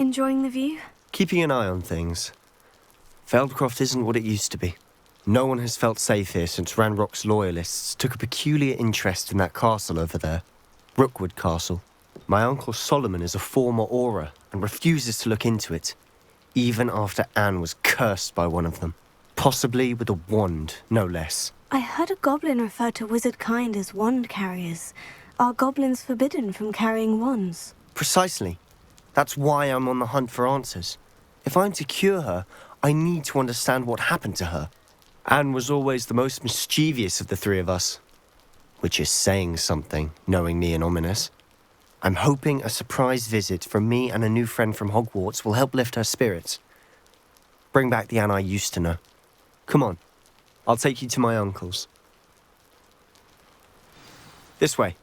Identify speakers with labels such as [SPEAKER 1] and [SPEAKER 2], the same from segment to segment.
[SPEAKER 1] Enjoying the view?
[SPEAKER 2] Keeping an eye on things. Feldcroft isn't what it used to be. No one has felt safe here since Ranrock's loyalists took a peculiar interest in that castle over there. Rookwood Castle. My uncle Solomon is a former Auror and refuses to look into it, even after Anne was cursed by one of them. Possibly with a wand, no less.
[SPEAKER 1] I heard a goblin refer to wizard kind as wand carriers. Are goblins forbidden from carrying wands?
[SPEAKER 2] Precisely. That's why I'm on the hunt for answers. If I'm to cure her, I need to understand what happened to her. Anne was always the most mischievous of the three of us. Which is saying something, knowing me and Ominous. I'm hoping a surprise visit from me and a new friend from Hogwarts will help lift her spirits. Bring back the Anne I used to know. Come on, I'll take you to my uncle's. This way.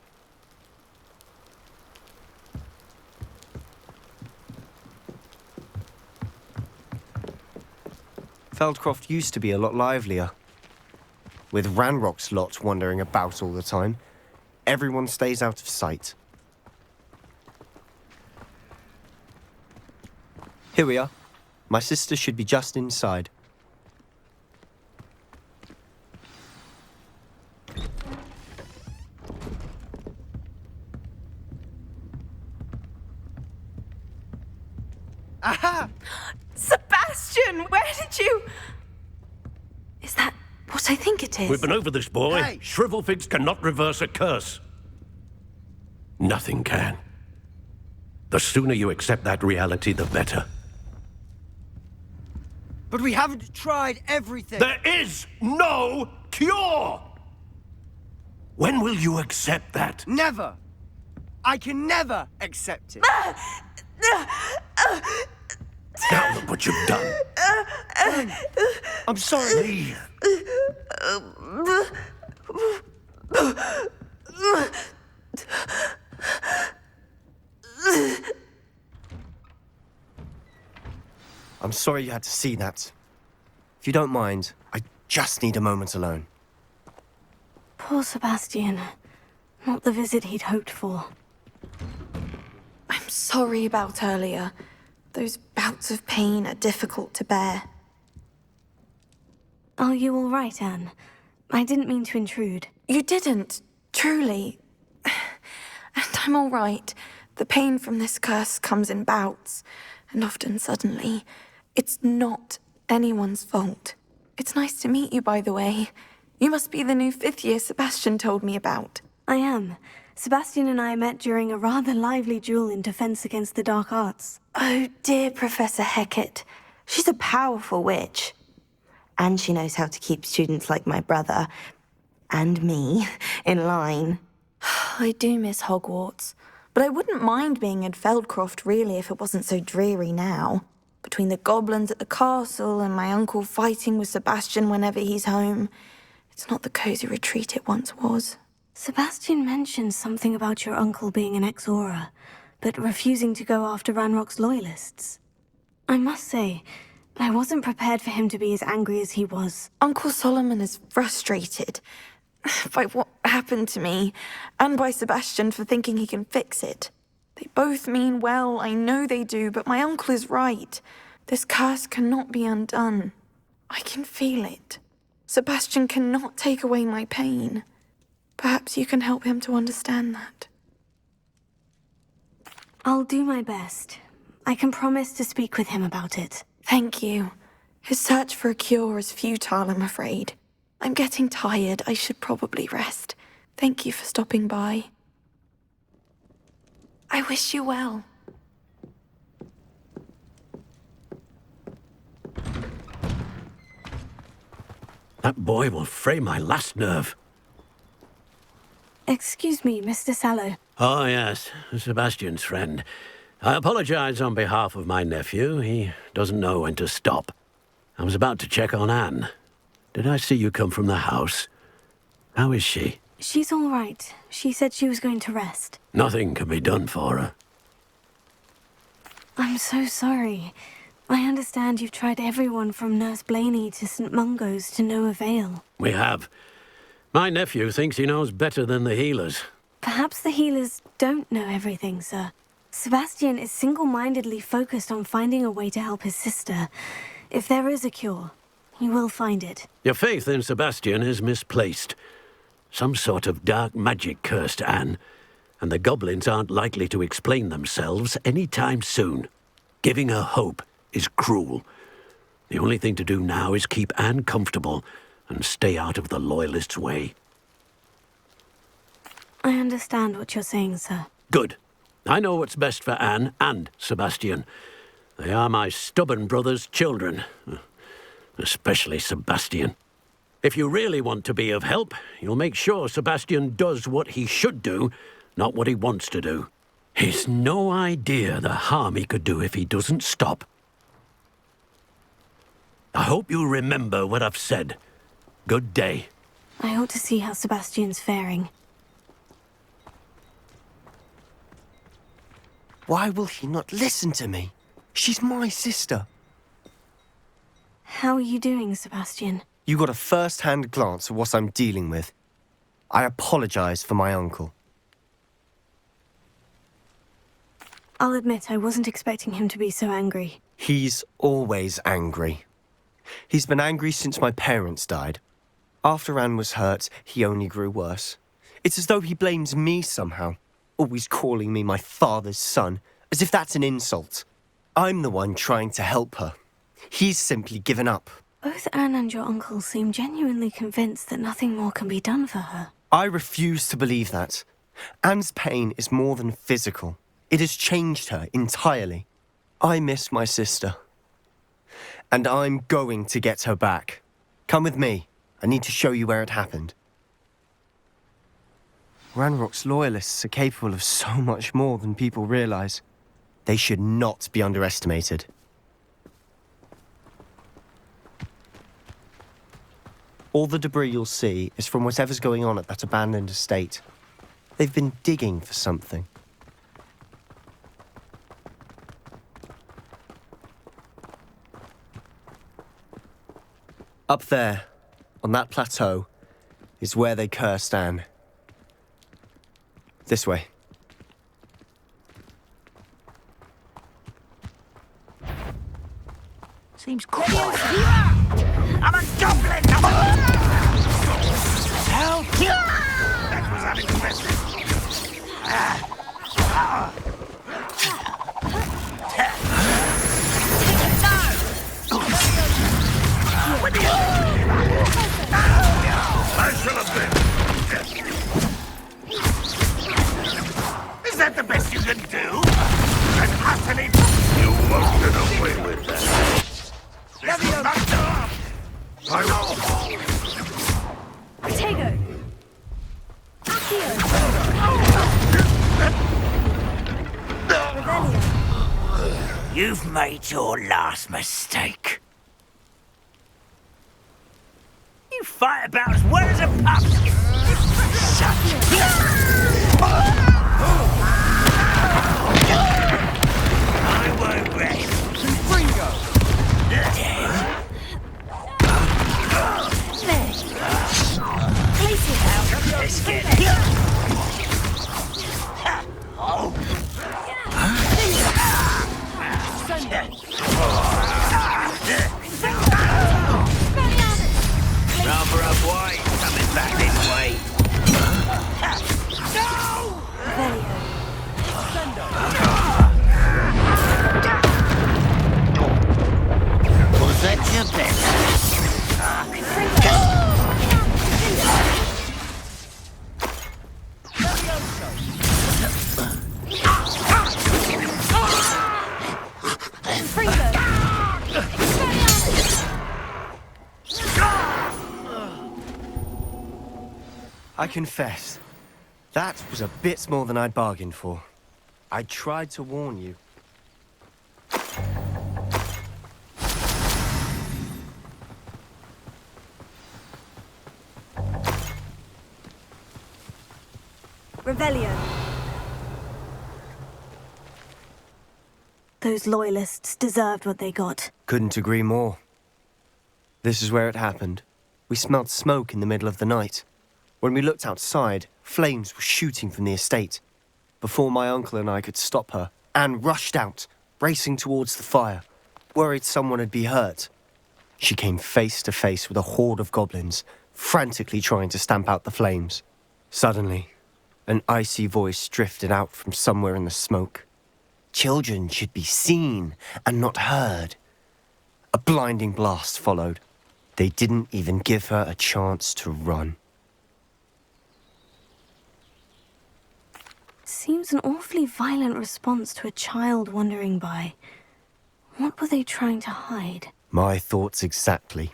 [SPEAKER 2] Feldcroft used to be a lot livelier. With Ranrock's lot wandering about all the time, everyone stays out of sight. Here we are. My sister should be just inside.
[SPEAKER 3] Aha!
[SPEAKER 4] Sebastian, where did you...
[SPEAKER 1] Is that what I think it is?
[SPEAKER 5] We've been over this, boy.
[SPEAKER 3] Hey!
[SPEAKER 5] Shrivelfigs cannot reverse a curse. Nothing can. The sooner you accept that reality, the better.
[SPEAKER 3] But we haven't tried everything.
[SPEAKER 5] There is no cure! When will you accept that?
[SPEAKER 3] Never. I can never accept it.
[SPEAKER 5] Now look what you've done.
[SPEAKER 3] I'm sorry.
[SPEAKER 5] Leave.
[SPEAKER 2] I'm sorry you had to see that. If you don't mind, I just need a moment alone.
[SPEAKER 1] Poor Sebastian. Not the visit he'd hoped for.
[SPEAKER 4] I'm sorry about earlier. Those bouts of pain are difficult to bear.
[SPEAKER 1] Are you all right, Anne? I didn't mean to intrude.
[SPEAKER 4] You didn't, truly. And I'm all right. The pain from this curse comes in bouts, and often suddenly. It's not anyone's fault. It's nice to meet you, by the way. You must be the new fifth year Sebastian told me about.
[SPEAKER 1] I am. Sebastian and I met during a rather lively duel in Defense Against the Dark Arts.
[SPEAKER 4] Oh, dear Professor Hecat. She's a powerful witch. And she knows how to keep students like my brother, and me, in line. I do miss Hogwarts, but I wouldn't mind being in Feldcroft, really, if it wasn't so dreary now. Between the goblins at the castle and my uncle fighting with Sebastian whenever he's home, it's not the cozy retreat it once was.
[SPEAKER 1] Sebastian mentioned something about your uncle being an ex-Auror, but refusing to go after Ranrock's loyalists. I must say, I wasn't prepared for him to be as angry as he was.
[SPEAKER 4] Uncle Solomon is frustrated by what happened to me, and by Sebastian for thinking he can fix it. They both mean well, I know they do, but my uncle is right. This curse cannot be undone. I can feel it. Sebastian cannot take away my pain. Perhaps you can help him to understand that.
[SPEAKER 1] I'll do my best. I can promise to speak with him about it.
[SPEAKER 4] Thank you. His search for a cure is futile, I'm afraid. I'm getting tired. I should probably rest. Thank you for stopping by. I wish you well.
[SPEAKER 5] That boy will fray my last nerve.
[SPEAKER 1] Excuse me, Mr. Sallow.
[SPEAKER 5] Oh, yes, Sebastian's friend. I apologize on behalf of my nephew. He doesn't know when to stop. I was about to check on Anne. Did I see you come from the house? How is she?
[SPEAKER 1] She's all right. She said she was going to rest.
[SPEAKER 5] Nothing can be done for her.
[SPEAKER 1] I'm so sorry. I understand you've tried everyone from Nurse Blaney to St. Mungo's to no avail.
[SPEAKER 5] We have. My nephew thinks he knows better than the healers.
[SPEAKER 1] Perhaps the healers don't know everything, sir. Sebastian is single-mindedly focused on finding a way to help his sister. If there is a cure, he will find it.
[SPEAKER 5] Your faith in Sebastian is misplaced. Some sort of dark magic cursed Anne, and the goblins aren't likely to explain themselves any time soon. Giving her hope is cruel. The only thing to do now is keep Anne comfortable and stay out of the Loyalists' way.
[SPEAKER 1] I understand what you're saying, sir.
[SPEAKER 5] Good. I know what's best for Anne and Sebastian. They are my stubborn brother's children. Especially Sebastian. If you really want to be of help, you'll make sure Sebastian does what he should do, not what he wants to do. He's no idea the harm he could do if he doesn't stop. I hope you remember what I've said. Good day.
[SPEAKER 1] I ought to see how Sebastian's faring.
[SPEAKER 2] Why will he not listen to me? She's my sister.
[SPEAKER 1] How are you doing, Sebastian?
[SPEAKER 2] You got a first-hand glance at what I'm dealing with. I apologize for my uncle.
[SPEAKER 1] I'll admit I wasn't expecting him to be so angry.
[SPEAKER 2] He's always angry. He's been angry since my parents died. After Anne was hurt, he only grew worse. It's as though he blames me somehow, always calling me my father's son, as if that's an insult. I'm the one trying to help her. He's simply given up.
[SPEAKER 1] Both Anne and your uncle seem genuinely convinced that nothing more can be done for her.
[SPEAKER 2] I refuse to believe that. Anne's pain is more than physical. It has changed her entirely. I miss my sister. And I'm going to get her back. Come with me. I need to show you where it happened. Ranrock's Loyalists are capable of so much more than people realize. They should not be underestimated. All the debris you'll see is from whatever's going on at that abandoned estate. They've been digging for something. Up there, on that plateau, is where they cursed Anne. This way.
[SPEAKER 6] Seems quiet. I'm a goblin! Hell! That was unexpected. I shall have been. Is that the best you can do? And utterly... You won't get away with that. This is not job! I will...
[SPEAKER 1] Potato!
[SPEAKER 6] You've made your last mistake. You fight about as well as a pup! I won't rest. Let's get it. Rather a boy coming back this way. Was that your best?
[SPEAKER 2] I confess, that was a bit more than I'd bargained for. I tried to warn you.
[SPEAKER 1] Revelio. Those Loyalists deserved what they got.
[SPEAKER 2] Couldn't agree more. This is where it happened. We smelled smoke in the middle of the night. When we looked outside, flames were shooting from the estate. Before my uncle and I could stop her, Anne rushed out, racing towards the fire, worried someone had been hurt. She came face to face with a horde of goblins, frantically trying to stamp out the flames. Suddenly, an icy voice drifted out from somewhere in the smoke. Children should be seen and not heard. A blinding blast followed. They didn't even give her a chance to run.
[SPEAKER 1] Seems an awfully violent response to a child wandering by. What were they trying to hide?
[SPEAKER 2] My thoughts exactly.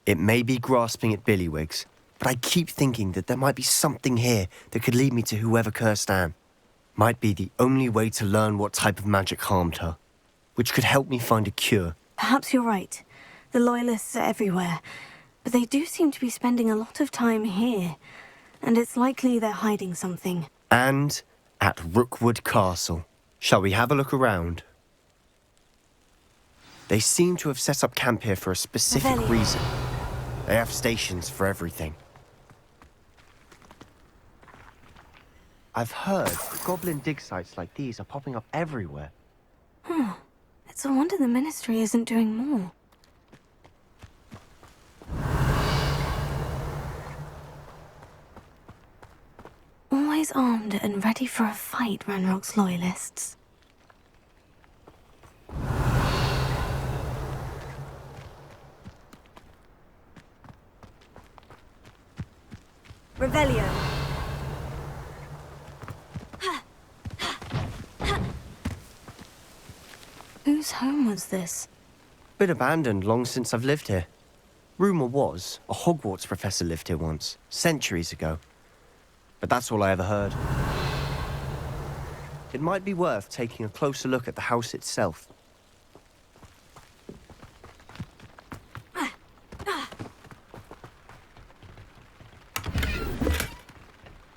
[SPEAKER 2] It may be grasping at Billywigs, but I keep thinking that there might be something here that could lead me to whoever cursed Anne. Might be the only way to learn what type of magic harmed her, which could help me find a cure.
[SPEAKER 1] Perhaps you're right. The Loyalists are everywhere, but they do seem to be spending a lot of time here, and it's likely they're hiding something.
[SPEAKER 2] And at Rookwood Castle. Shall we have a look around? They seem to have set up camp here for a specific reason. They have stations for everything. I've heard goblin dig sites like these are popping up everywhere.
[SPEAKER 1] It's a wonder the Ministry isn't doing more. Always armed and ready for a fight, Ranrock's Loyalists. Revelio. Whose home was this?
[SPEAKER 2] Been abandoned long since I've lived here. Rumour was a Hogwarts professor lived here once, centuries ago. But that's all I ever heard. It might be worth taking a closer look at the house itself.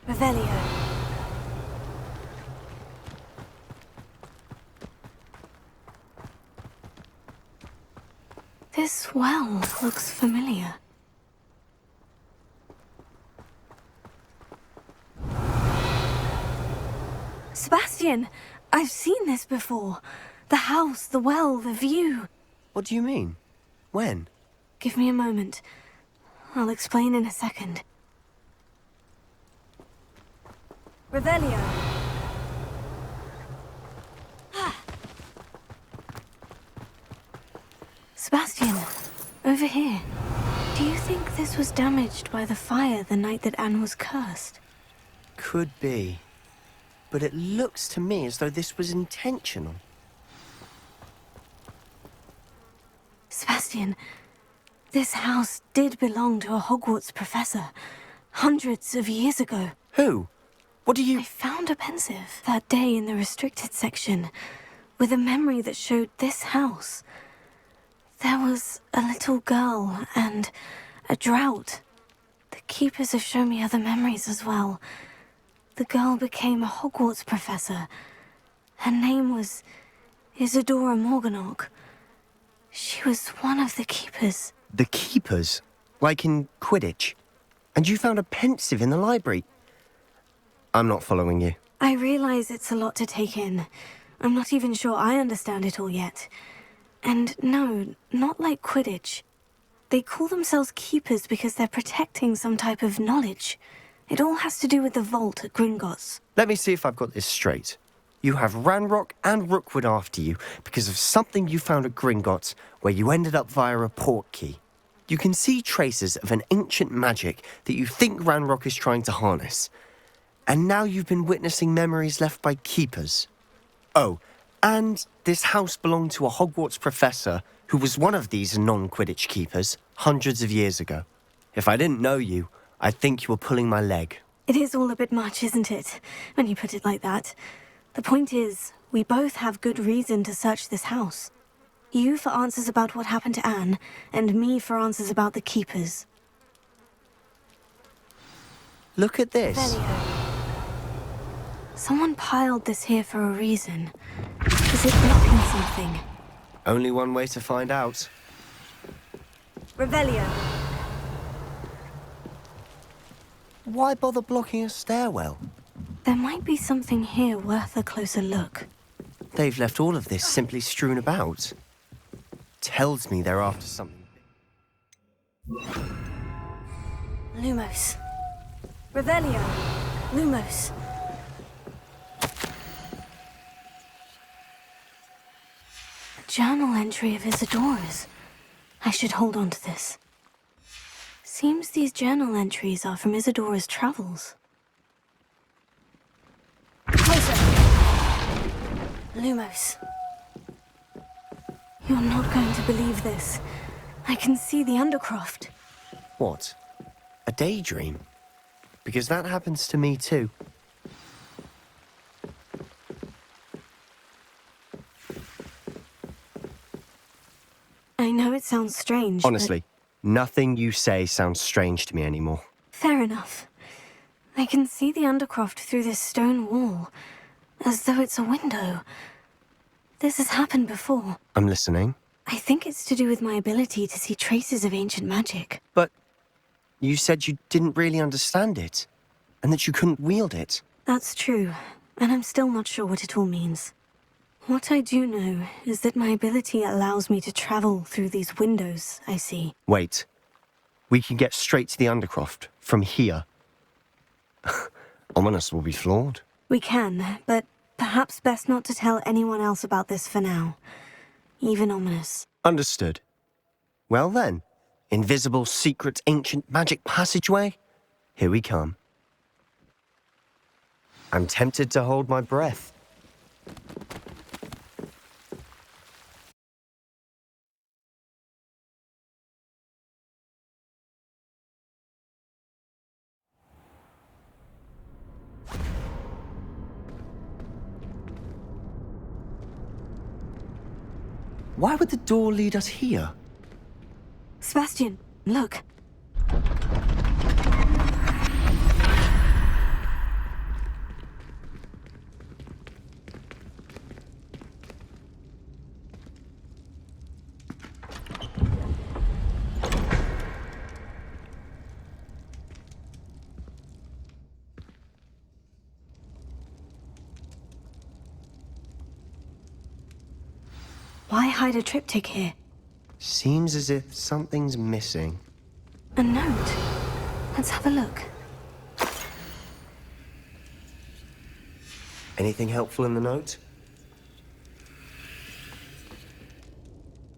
[SPEAKER 1] Revelio. This well looks familiar. Sebastian! I've seen this before. The house, the well, the view.
[SPEAKER 2] What do you mean? When?
[SPEAKER 1] Give me a moment. I'll explain in a second. Revelio. Sebastian, over here. Do you think this was damaged by the fire the night that Anne was cursed?
[SPEAKER 2] Could be. But it looks to me as though this was intentional.
[SPEAKER 1] Sebastian, this house did belong to a Hogwarts professor, hundreds of years ago.
[SPEAKER 2] Who? What do
[SPEAKER 1] I
[SPEAKER 2] you...
[SPEAKER 1] found a pensive that day in the restricted section, with a memory that showed this house. There was a little girl and a drought. The keepers have shown me other memories as well. The girl became a Hogwarts professor. Her name was Isadora Morganach. She was one of the keepers.
[SPEAKER 2] The keepers? Like in Quidditch? And you found a pensive in the library? I'm not following you.
[SPEAKER 1] I realize it's a lot to take in. I'm not even sure I understand it all yet. And no, not like Quidditch. They call themselves keepers because they're protecting some type of knowledge. It all has to do with the vault at Gringotts.
[SPEAKER 2] Let me see if I've got this straight. You have Ranrock and Rookwood after you because of something you found at Gringotts where you ended up via a port key. You can see traces of an ancient magic that you think Ranrock is trying to harness. And now you've been witnessing memories left by keepers. Oh, and this house belonged to a Hogwarts professor who was one of these non-Quidditch keepers hundreds of years ago. If I didn't know you, I'd think you were pulling my leg.
[SPEAKER 1] It is all a bit much, isn't it, when you put it like that? The point is, we both have good reason to search this house. You for answers about what happened to Anne, and me for answers about the keepers.
[SPEAKER 2] Look at this.
[SPEAKER 1] Someone piled this here for a reason. Is it blocking something?
[SPEAKER 2] Only one way to find out.
[SPEAKER 1] Revelio.
[SPEAKER 2] Why bother blocking a stairwell?
[SPEAKER 1] There might be something here worth a closer look.
[SPEAKER 2] they've left all of this simply strewn about. Tells me they're after something.
[SPEAKER 1] Lumos. Revelio. Lumos. A journal entry of Isadora's. I should hold on to this. Seems these journal entries are from Isadora's travels. Closer! Lumos. You're not going to believe this. I can see the Undercroft.
[SPEAKER 2] What? A daydream? Because that happens to me too.
[SPEAKER 1] I know it sounds strange, but-
[SPEAKER 2] Honestly, nothing you say sounds strange to me anymore.
[SPEAKER 1] Fair enough. I can see the Undercroft through this stone wall, as though it's a window. This has happened before.
[SPEAKER 2] I'm listening.
[SPEAKER 1] I think it's to do with my ability to see traces of ancient magic.
[SPEAKER 2] But you said you didn't really understand it, and that you couldn't wield it.
[SPEAKER 1] That's true, and I'm still not sure what it all means. What I do know is that my ability allows me to travel through these windows I see.
[SPEAKER 2] Wait. We can get straight to the Undercroft from here. Ominous will be floored.
[SPEAKER 1] We can, but perhaps best not to tell anyone else about this for now. Even Ominous.
[SPEAKER 2] Understood. Well then, invisible, secret, ancient magic passageway? Here we come. I'm tempted to hold my breath. Why would the door lead us here?
[SPEAKER 1] Sebastian, look. Why hide a triptych here?
[SPEAKER 2] Seems as if something's missing.
[SPEAKER 1] A note. Let's have a look.
[SPEAKER 2] Anything helpful in the note?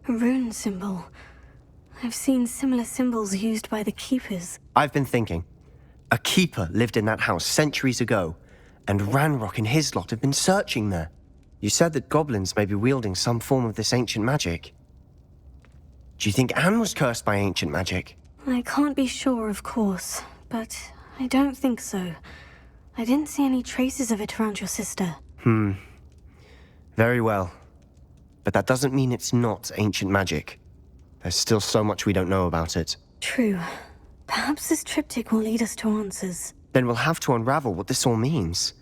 [SPEAKER 1] A rune symbol. I've seen similar symbols used by the Keepers.
[SPEAKER 2] I've been thinking. A keeper lived in that house centuries ago, and Ranrock and his lot have been searching there. You said that goblins may be wielding some form of this ancient magic. Do you think Anne was cursed by ancient magic?
[SPEAKER 1] I can't be sure, of course, but I don't think so. I didn't see any traces of it around your sister.
[SPEAKER 2] Very well. But that doesn't mean it's not ancient magic. There's still so much we don't know about it.
[SPEAKER 1] True. Perhaps this triptych will lead us to answers.
[SPEAKER 2] Then we'll have to unravel what this all means.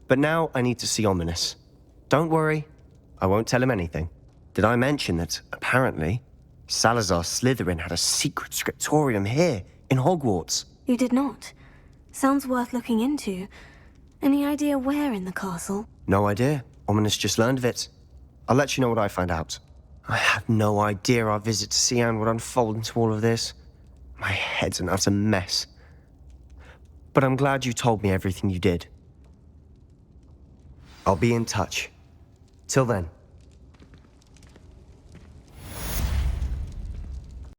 [SPEAKER 2] But now I need to see Ominous. Don't worry, I won't tell him anything. Did I mention that, apparently, Salazar Slytherin had a secret scriptorium here, in Hogwarts?
[SPEAKER 1] You did not. Sounds worth looking into. Any idea where in the castle?
[SPEAKER 2] No idea. Ominous just learned of it. I'll let you know what I find out. I had no idea our visit to Cian would unfold into all of this. My head's an utter mess. But I'm glad you told me everything you did. I'll be in touch. Till then.